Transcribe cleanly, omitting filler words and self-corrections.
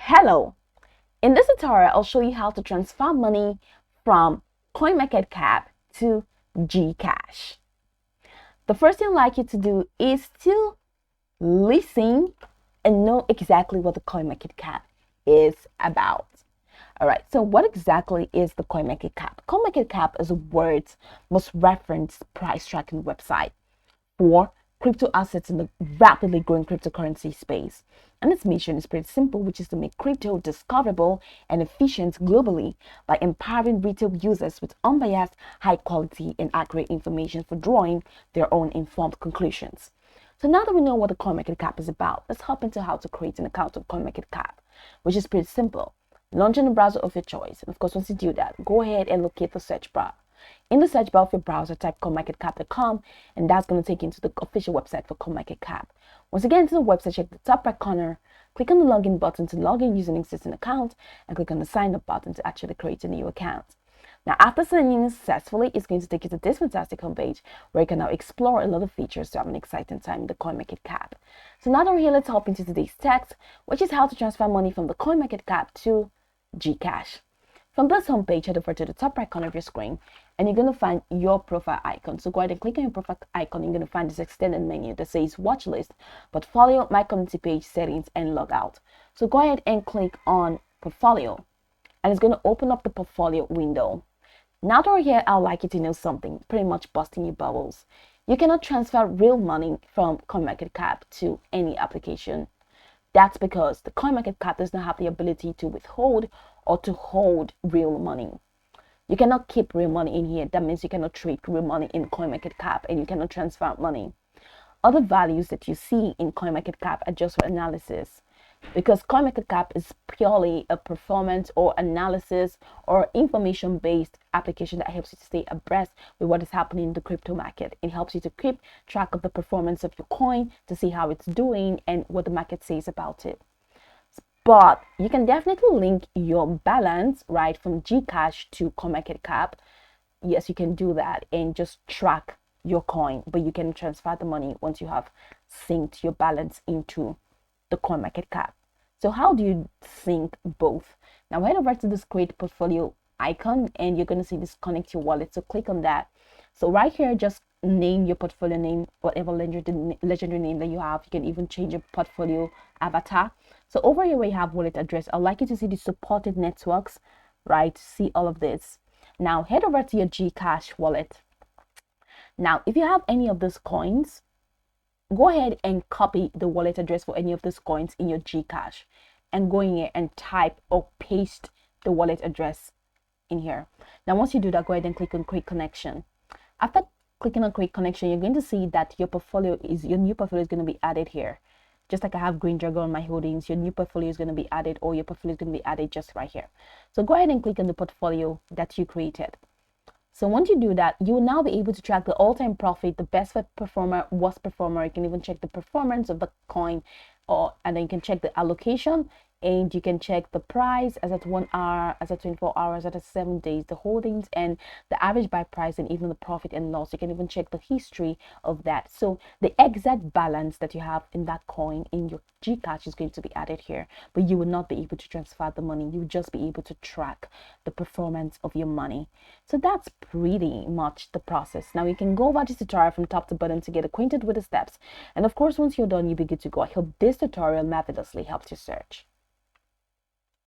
Hello! In this tutorial, I'll show you how to transfer money from Coinmarketcap to Gcash. The first thing I'd like you to do is to listen and know exactly what the Coinmarketcap is about. Alright, so what exactly is the Coinmarketcap? Coinmarketcap is the world's most referenced price tracking website for crypto assets in the rapidly growing cryptocurrency space. And its mission is pretty simple, which is to make crypto discoverable and efficient globally by empowering retail users with unbiased, high quality, and accurate information for drawing their own informed conclusions. So now that we know what the CoinMarketCap is about, let's hop into how to create an account on CoinMarketCap, which is pretty simple. Launch in a browser of your choice. And of course, once you do that, go ahead and locate the search bar. In the search bar of your browser, type coinmarketcap.com, and that's going to take you to the official website for CoinMarketCap. Once again, to the website, check the top right corner, click on the login button to log in using an existing account, and click on the sign up button to actually create a new account. Now, after signing in successfully, it's going to take you to this fantastic homepage where you can now explore a lot of features to have an exciting time in the CoinMarketCap. So now that we're here, let's hop into today's text, which is how to transfer money from the CoinMarketCap to Gcash. From this homepage, head over to the top right corner of your screen, and you're going to find your profile icon. So go ahead and click on your profile icon. You're going to find this extended menu that says watch list, portfolio, my community page, settings, and logout. So go ahead and click on portfolio, and it's going to open up the portfolio window. Now that we're here, I'd like you to know something, pretty much busting your bubbles. You cannot transfer real money from CoinMarketCap to any application. That's because the CoinMarketCap does not have the ability to withhold or to hold real money. You cannot keep real money in here. That means you cannot trade real money in CoinMarketCap, and you cannot transfer money. Other values that you see in CoinMarketCap are just for analysis, because CoinMarketCap is purely a performance or analysis or information-based application that helps you to stay abreast with what is happening in the crypto market. It helps you to keep track of the performance of your coin, to see how it's doing and what the market says about it. But you can definitely link your balance right from Gcash to CoinMarketCap. Yes, you can do that and just track your coin, but you can transfer the money once you have synced your balance into the CoinMarketCap. So how do you sync both? Now head over to this create portfolio icon, and you're going to see this connect your wallet. So click on that. So right here, just name your portfolio name, whatever legendary name that you have. You can even change your portfolio avatar. So over here where you have wallet address, I'd like you to see the supported networks, right? See all of this. Now head over to your Gcash wallet. Now, if you have any of these coins, go ahead and copy the wallet address for any of these coins in your Gcash and go in here and type or paste the wallet address in here. Now, once you do that, go ahead and click on create connection. After clicking on create connection, you're going to see that your new portfolio is going to be added here. Just like I have Green Dragon on my holdings, your new portfolio is going to be added, or your portfolio is going to be added just right here. So go ahead and click on the portfolio that you created. So once you do that, you will now be able to track the all-time profit, the best performer, worst performer. You can even check the performance of the coin, and then you can check the allocation, and you can check the price as at 1 hour, as at 24 hours, as at 7 days, the holdings, and the average buy price, and even the profit and loss. You can even check the history of that. So the exact balance that you have in that coin in your Gcash is going to be added here, but you will not be able to transfer the money. You will just be able to track the performance of your money. So that's pretty much the process. Now you can go over this tutorial from top to bottom to get acquainted with the steps. And of course, once you're done, you'll be good to go. I hope this tutorial marvelously helps you search.